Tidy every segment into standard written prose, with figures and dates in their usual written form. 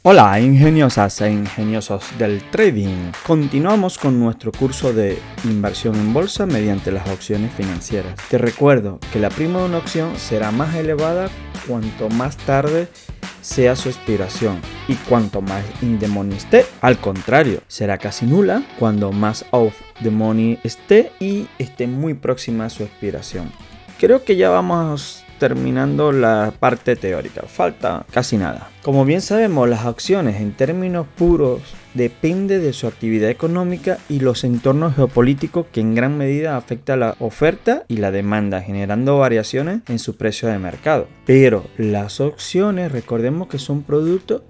Hola ingeniosas e ingeniosos del trading. Continuamos con nuestro curso de inversión en bolsa mediante las opciones financieras. Te recuerdo que la prima de una opción será más elevada cuanto más tarde sea su expiración y cuanto más in the money esté. Al contrario, será casi nula cuando más off the money esté y esté muy próxima a su expiración. Creo que ya vamos terminando la parte teórica, falta casi nada. Como bien sabemos, las acciones en términos puros depende de su actividad económica y los entornos geopolíticos que en gran medida afectan la oferta y la demanda, generando variaciones en su precio de mercado. Pero las opciones, recordemos que son productos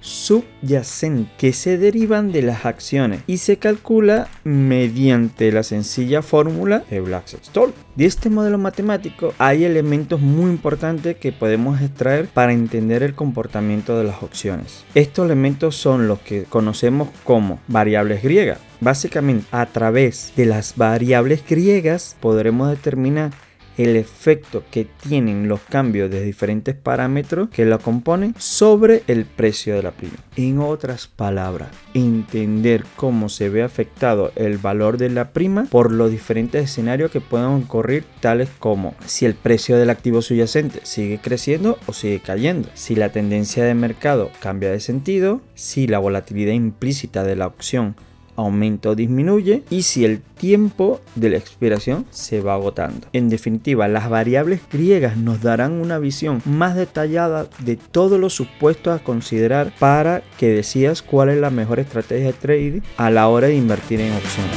subyacentes que se derivan de las acciones y se calcula mediante la sencilla fórmula de Black-Scholes. De este modelo matemático hay elementos muy importantes que podemos extraer para entender el comportamiento de las opciones. Estos elementos son los que conocemos como variables griegas. Básicamente, a través de las variables griegas podremos determinar el efecto que tienen los cambios de diferentes parámetros que la componen sobre el precio de la prima. En otras palabras, entender cómo se ve afectado el valor de la prima por los diferentes escenarios que pueden ocurrir, tales como si el precio del activo subyacente sigue creciendo o sigue cayendo, si la tendencia de mercado cambia de sentido, si la volatilidad implícita de la opción aumenta o disminuye y si el tiempo de la expiración se va agotando. En definitiva, las variables griegas nos darán una visión más detallada de todos los supuestos a considerar para que decidas cuál es la mejor estrategia de trading a la hora de invertir en opciones.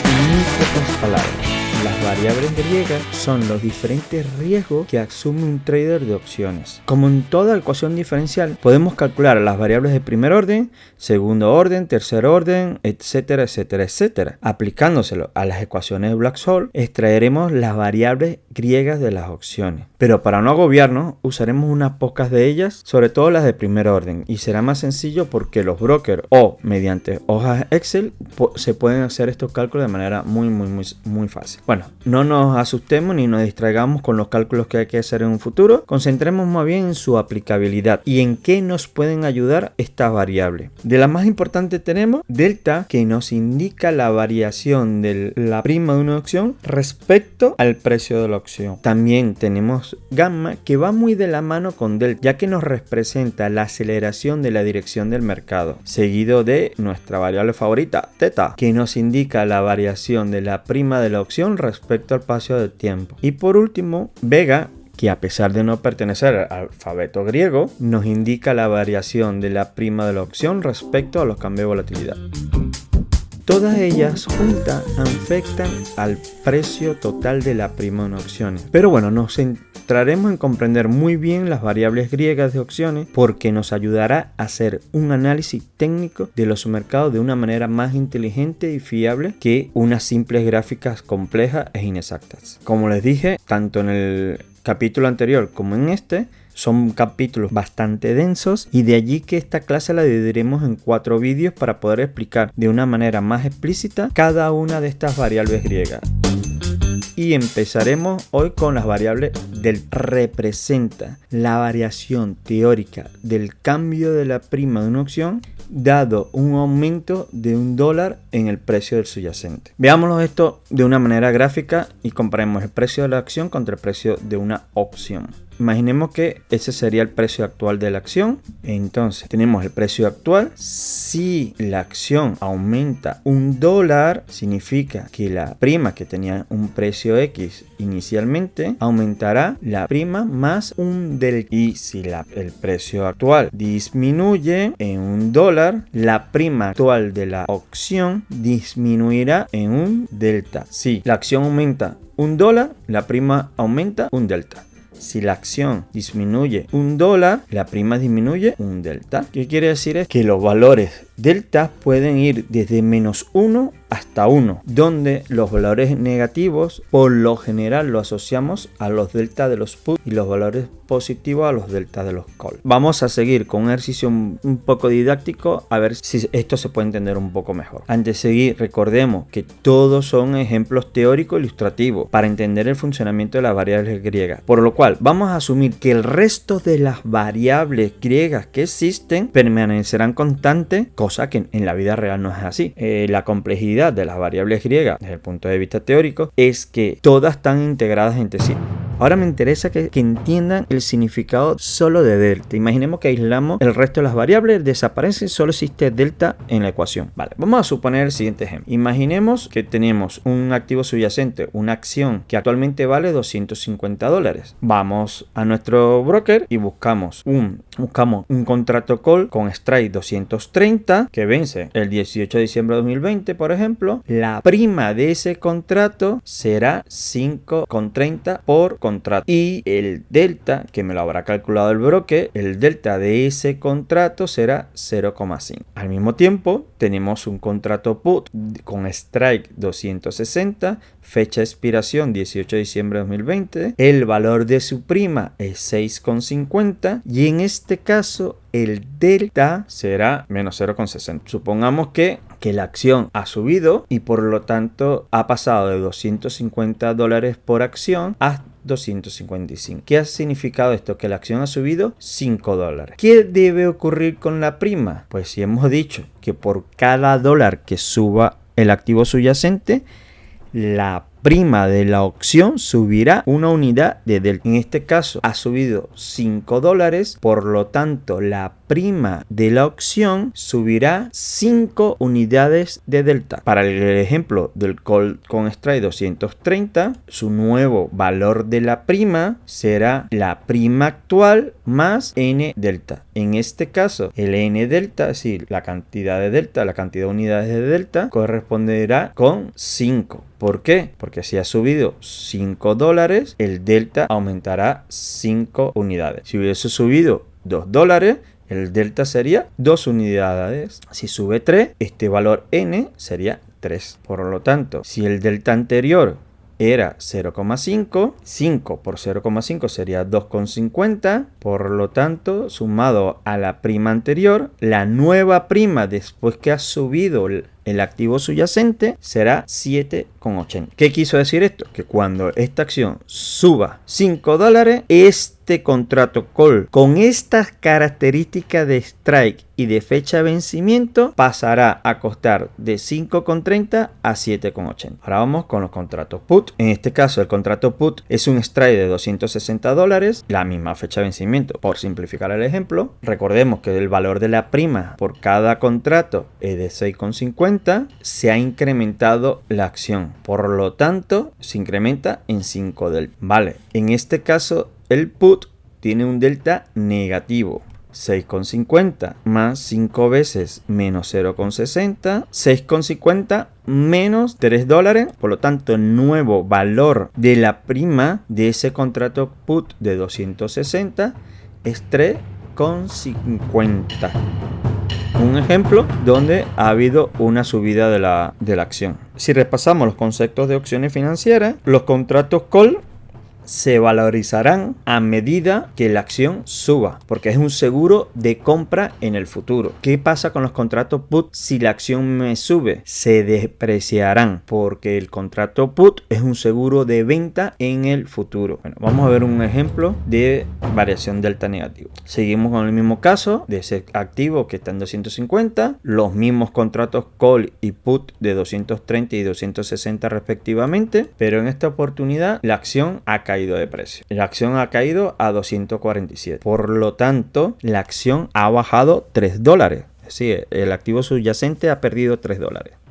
En muy pocas palabras, las variables griegas son los diferentes riesgos que asume un trader de opciones. Como en toda ecuación diferencial, podemos calcular las variables de primer orden, segundo orden, tercer orden, etcétera, etcétera, etcétera. Aplicándoselo a las ecuaciones de Black-Scholes, extraeremos las variables griegas de las opciones. Pero para no agobiarnos, usaremos unas pocas de ellas, sobre todo las de primer orden, y será más sencillo porque los brokers o mediante hojas Excel se pueden hacer estos cálculos de manera muy fácil. Bueno, no nos asustemos ni nos distraigamos con los cálculos que hay que hacer en un futuro. Concentremos más bien en su aplicabilidad y en qué nos pueden ayudar estas variables. De las más importantes tenemos delta, que nos indica la variación de la prima de una opción respecto al precio de la opción. También tenemos gamma, que va muy de la mano con delta, ya que nos representa la aceleración de la dirección del mercado, seguido de nuestra variable favorita, teta, que nos indica la variación de la prima de la opción respecto al paso del tiempo. Y por último, vega, que a pesar de no pertenecer al alfabeto griego, nos indica la variación de la prima de la opción respecto a los cambios de volatilidad. Todas ellas juntas afectan al precio total de la prima de una opción. Pero bueno, nos centraremos en comprender muy bien las variables griegas de opciones porque nos ayudará a hacer un análisis técnico de los mercados de una manera más inteligente y fiable que unas simples gráficas complejas e inexactas. Como les dije, tanto en el capítulo anterior como en este, son capítulos bastante densos y de allí que esta clase la dividiremos en 4 vídeos para poder explicar de una manera más explícita cada una de estas variables griegas. Y empezaremos hoy con las variables del representa la variación teórica del cambio de la prima de una opción dado un aumento de $1 en el precio del subyacente. Veámoslo esto de una manera gráfica y comparemos el precio de la acción contra el precio de una opción. Imaginemos que ese sería el precio actual de la acción. Entonces tenemos el precio actual. Si la acción aumenta $1, significa que la prima que tenía un precio X inicialmente aumentará la prima más un delta. Y si el precio actual disminuye en $1, la prima actual de la opción disminuirá en un delta. Si la acción aumenta $1, la prima aumenta un delta. Si la acción disminuye $1, la prima disminuye un delta. ¿Qué quiere decir? Es que los valores deltas pueden ir desde -1 hasta 1, donde los valores negativos por lo general lo asociamos a los delta de los put y los valores positivos a los delta de los call. Vamos a seguir con un ejercicio un poco didáctico a ver si esto se puede entender un poco mejor. Antes de seguir, recordemos que todos son ejemplos teóricos ilustrativos para entender el funcionamiento de las variables griegas, por lo cual vamos a asumir que el resto de las variables griegas que existen permanecerán constantes, cosa que en la vida real no es así. La complejidad de las variables griegas desde el punto de vista teórico es que todas están integradas entre sí. Ahora me interesa que entiendan el significado solo de delta. Imaginemos que aislamos el resto de las variables, desaparecen, solo existe delta en la ecuación. Vale, vamos a suponer el siguiente ejemplo. Imaginemos que tenemos un activo subyacente, una acción que actualmente vale $250. Vamos a nuestro broker y buscamos un contrato call con strike 230 que vence el 18 de diciembre de 2020, por ejemplo. La prima de ese contrato será 5,30 por contrato, y el delta, que me lo habrá calculado el broker, el delta de ese contrato será 0,5. Al mismo tiempo tenemos un contrato put con strike 260, fecha de expiración 18 de diciembre de 2020, el valor de su prima es 6,50 y en este caso el delta será menos 0,60. Supongamos que la acción ha subido y por lo tanto ha pasado de $250 por acción a 255. ¿Qué ha significado esto? Que la acción ha subido $5. ¿Qué debe ocurrir con la prima? Pues si hemos dicho que por cada dólar que suba el activo subyacente, la prima de la opción subirá una unidad de delta. En este caso ha subido $5, por lo tanto la prima de la opción subirá 5 unidades de delta. Para el ejemplo del call con strike 230, su nuevo valor de la prima será la prima actual más n delta. En este caso, el n delta, es decir, la cantidad de delta, la cantidad de unidades de delta, corresponderá con 5. ¿Por qué? Porque si ha subido $5, el delta aumentará 5 unidades. Si hubiese subido $2, el delta sería 2 unidades. Si sube 3, este valor n sería 3. Por lo tanto, si el delta anterior era 0,5, 5 por 0,5 sería 2,50. Por lo tanto, sumado a la prima anterior, la nueva prima después que ha subido el activo subyacente será 7,80. ¿Qué quiso decir esto? Que cuando esta acción suba $5, este contrato call con estas características de strike y de fecha de vencimiento pasará a costar de 5,30 a 7,80. Ahora vamos con los contratos put. En este caso, el contrato put es un strike de $260, la misma fecha de vencimiento. Por simplificar el ejemplo, recordemos que el valor de la prima por cada contrato es de 6,50. Se ha incrementado la acción, por lo tanto se incrementa en 5 delta. Vale, en este caso el put tiene un delta negativo, 6,50 más 5 veces menos 0,60, 6,50 menos $3, por lo tanto el nuevo valor de la prima de ese contrato put de 260 es 3,50. Un ejemplo donde ha habido una subida de la acción. Si repasamos los conceptos de opciones financieras, los contratos call se valorizarán a medida que la acción suba, porque es un seguro de compra en el futuro. ¿Qué pasa con los contratos put? Si la acción me sube, se depreciarán, porque el contrato put es un seguro de venta en el futuro. Bueno, vamos a ver un ejemplo de variación delta negativo. Seguimos con el mismo caso de ese activo que está en 250, los mismos contratos call y put de 230 y 260 respectivamente, pero en esta oportunidad la acción ha caído de precio. La acción ha caído a 247. Por lo tanto, la acción ha bajado $3. Es decir, el activo subyacente ha perdido $3.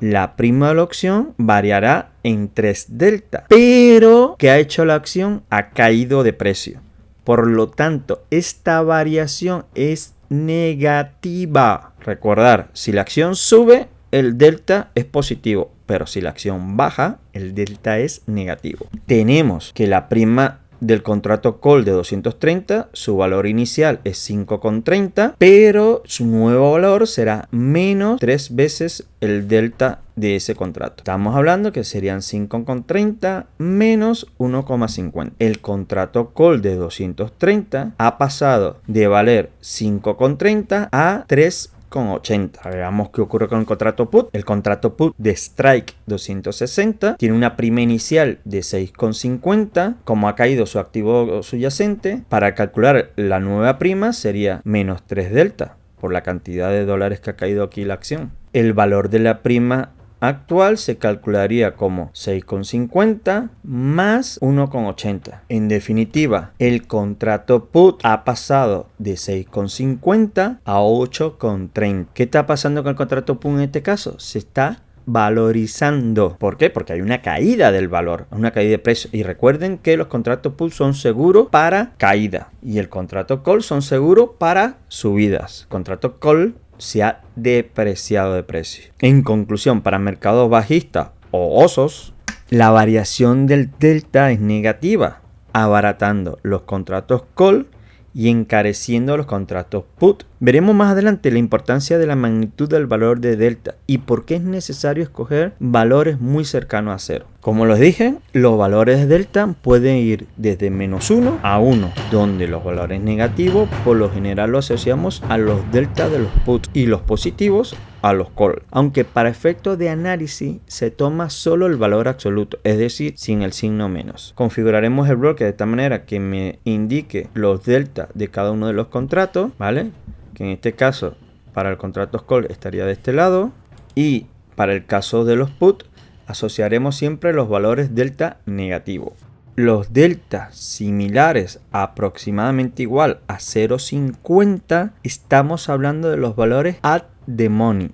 La prima de la opción variará en 3 delta. Pero, ¿qué ha hecho la acción? Ha caído de precio. Por lo tanto, esta variación es negativa. Recordar, si la acción sube, el delta es positivo, pero si la acción baja, el delta es negativo. Tenemos que la prima del contrato call de 230, su valor inicial es 5,30, pero su nuevo valor será menos 3 veces el delta de ese contrato. Estamos hablando que serían 5,30 menos 1,50. El contrato call de 230 ha pasado de valer 5,30 a 3,80. Veamos qué ocurre con el contrato put. El contrato put de strike 260 tiene una prima inicial de 6,50. Como ha caído su activo subyacente, para calcular la nueva prima sería menos 3 delta por la cantidad de dólares que ha caído aquí la acción. El valor de la prima actual se calcularía como 6,50 más 1,80. En definitiva, el contrato put ha pasado de 6,50 a 8,30. ¿Qué está pasando con el contrato put en este caso? Se está valorizando. ¿Por qué? Porque hay una caída del valor, una caída de precio. Y recuerden que los contratos put son seguros para caída y el contrato call son seguros para subidas. El contrato call se ha depreciado de precio. En conclusión, para mercados bajistas o osos, la variación del delta es negativa, abaratando los contratos call y encareciendo los contratos put. Veremos más adelante la importancia de la magnitud del valor de delta y por qué es necesario escoger valores muy cercanos a cero. Como les dije, los valores de delta pueden ir desde menos 1 a 1, donde los valores negativos por lo general los asociamos a los delta de los put y los positivos a los call, aunque para efectos de análisis se toma solo el valor absoluto, es decir, sin el signo menos. Configuraremos el broker de esta manera que me indique los delta de cada uno de los contratos, ¿vale? Que en este caso para el contrato call estaría de este lado y para el caso de los put asociaremos siempre los valores delta negativo. Los deltas similares aproximadamente igual a 0,50 estamos hablando de los valores at the money,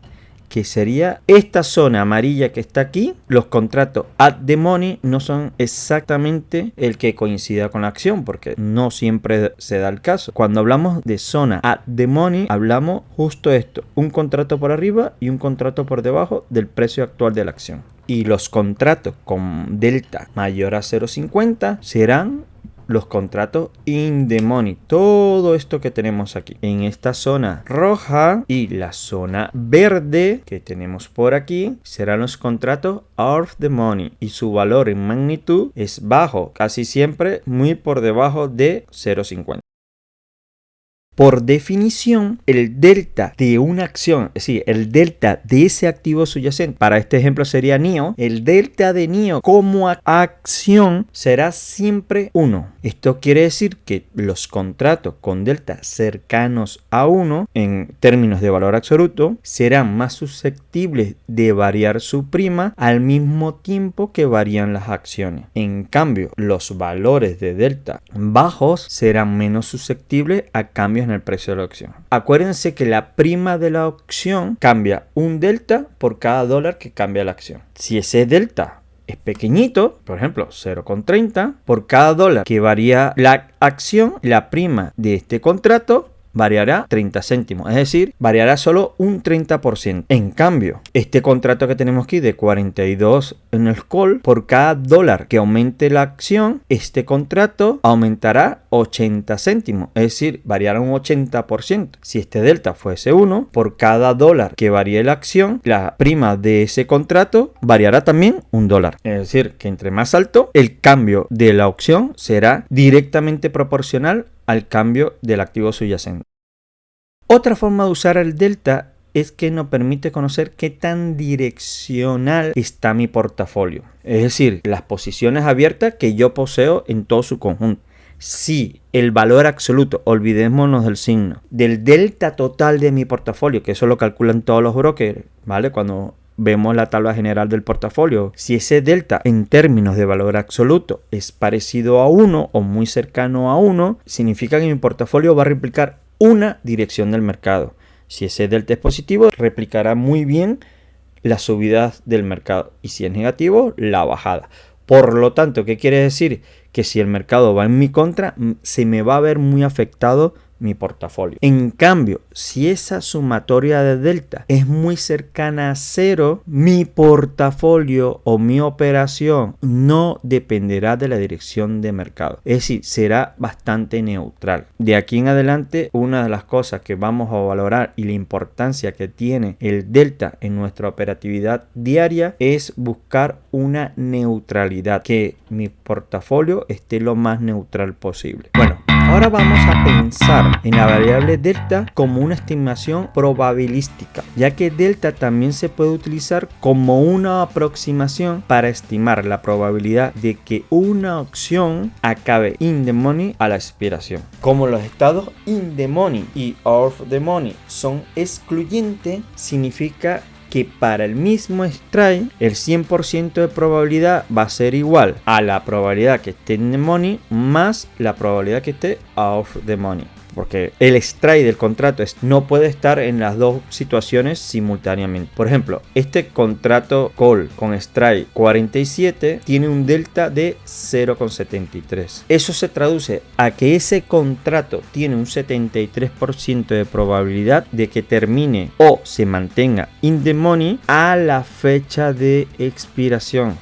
que sería esta zona amarilla que está aquí. Los contratos at the money no son exactamente el que coincida con la acción, porque no siempre se da el caso. Cuando hablamos de zona at the money, hablamos justo esto: un contrato por arriba y un contrato por debajo del precio actual de la acción. Y los contratos con delta mayor a 0,50 serán los contratos in the money. Todo esto que tenemos aquí en esta zona roja y la zona verde que tenemos por aquí serán los contratos out of the money y su valor en magnitud es bajo, casi siempre muy por debajo de 0,50. Por definición, el delta de una acción, es decir, el delta de ese activo subyacente, para este ejemplo sería NIO, el delta de NIO como acción será siempre 1. Esto quiere decir que los contratos con delta cercanos a 1, en términos de valor absoluto, serán más susceptibles de variar su prima al mismo tiempo que varían las acciones. En cambio, los valores de delta bajos serán menos susceptibles a cambios en el precio de la opción. Acuérdense que la prima de la opción cambia un delta por cada dólar que cambia la acción. Si ese delta es pequeñito, por ejemplo 0,30, por cada dólar que varía la acción, la prima de este contrato variará 30 céntimos, es decir, variará solo un 30%. En cambio, este contrato que tenemos aquí de 42 en el call, por cada dólar que aumente la acción, este contrato aumentará 80 céntimos, es decir, variará un 80%. Si este delta fuese 1, por cada dólar que varíe la acción, la prima de ese contrato variará también un dólar. Es decir, que entre más alto, el cambio de la opción será directamente proporcional al cambio del activo subyacente. Otra forma de usar el delta es que nos permite conocer qué tan direccional está mi portafolio. Es decir, las posiciones abiertas que yo poseo en todo su conjunto. Si el valor absoluto, olvidémonos del signo, del delta total de mi portafolio, que eso lo calculan todos los brokers, ¿vale? Cuando vemos la tabla general del portafolio, si ese delta en términos de valor absoluto es parecido a 1 o muy cercano a 1, significa que mi portafolio va a replicar una dirección del mercado. Si ese delta es positivo, replicará muy bien las subidas del mercado, y si es negativo, la bajada. Por lo tanto, ¿qué quiere decir? Que si el mercado va en mi contra, se me va a ver muy afectado mi portafolio. En cambio, si esa sumatoria de delta es muy cercana a cero, mi portafolio o mi operación no dependerá de la dirección de mercado. Es decir, será bastante neutral. De aquí en adelante, una de las cosas que vamos a valorar y la importancia que tiene el delta en nuestra operatividad diaria es buscar una neutralidad, que mi portafolio esté lo más neutral posible. Bueno, ahora vamos a pensar en la variable delta como una estimación probabilística, ya que delta también se puede utilizar como una aproximación para estimar la probabilidad de que una opción acabe in the money a la expiración. Como los estados in the money y out of the money son excluyentes, significa que para el mismo strike el 100% de probabilidad va a ser igual a la probabilidad que esté in the money más la probabilidad que esté out of the money. Porque el strike del contrato no puede estar en las dos situaciones simultáneamente. Por ejemplo, este contrato call con strike 47 tiene un delta de 0,73. Eso se traduce a que ese contrato tiene un 73% de probabilidad de que termine o se mantenga in the money a la fecha de expiración.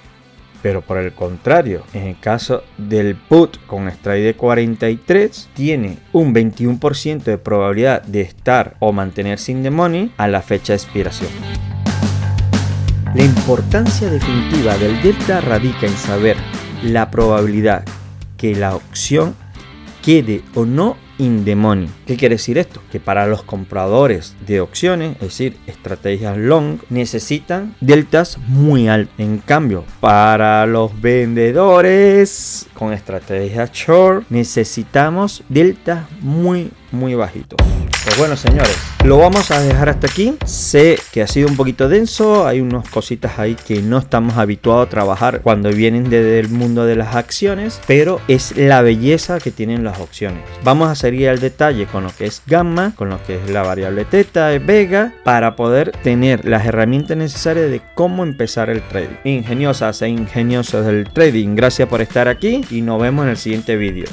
Pero por el contrario, en el caso del put con strike de 43, tiene un 21% de probabilidad de estar o mantenerse in the money a la fecha de expiración. La importancia definitiva del delta radica en saber la probabilidad que la opción quede o no in the money. ¿Qué quiere decir esto? Que para los compradores de opciones, es decir, estrategias long, necesitan deltas muy altas. En cambio, para los vendedores con estrategias short, necesitamos deltas muy bajitos. Pues bueno, señores, lo vamos a dejar hasta aquí. Sé que ha sido un poquito denso, hay unas cositas ahí que no estamos habituados a trabajar cuando vienen desde el mundo de las acciones, pero es la belleza que tienen las opciones. Vamos a seguir al detalle con lo que es gamma, con lo que es la variable teta y vega, para poder tener las herramientas necesarias de cómo empezar el trading. Ingeniosas e ingeniosos del trading, gracias por estar aquí y nos vemos en el siguiente vídeo.